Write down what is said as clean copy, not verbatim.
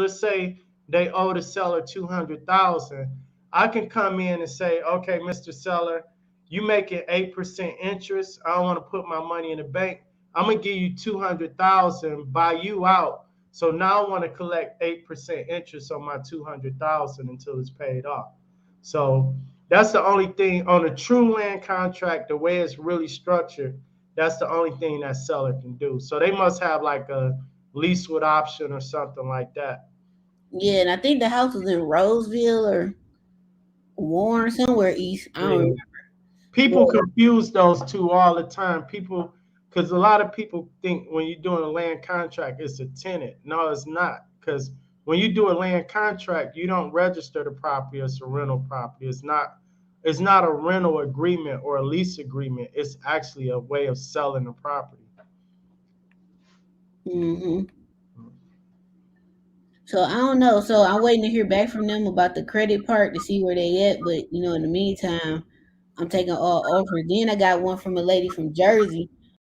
let's say they owe the seller 200,000. I can come in and say, okay, Mr. Seller, you making 8% interest. I don't want to put my money in the bank. I'm gonna give you 200,000, buy you out. So now I want to collect 8% interest on my 200,000 until it's paid off. So that's the only thing on a true land contract, the way it's really structured. That's the only thing that seller can do. So they must have like a lease with option or something like that. Yeah, and I think the house was in Roseville or Warren, somewhere east. I don't Yeah. remember. People But confuse those two all the time. People, because a lot of people think when you're doing a land contract, it's a tenant. No, it's not. Because when you do a land contract, you don't register the property as a rental property. It's not. It's not a rental agreement or a lease agreement. It's actually a way of selling the property. hmm so I don't know. So I'm waiting to hear back from them about the credit part to see where they at. But in the meantime, I'm taking all offers. Then I got one from a lady from Jersey.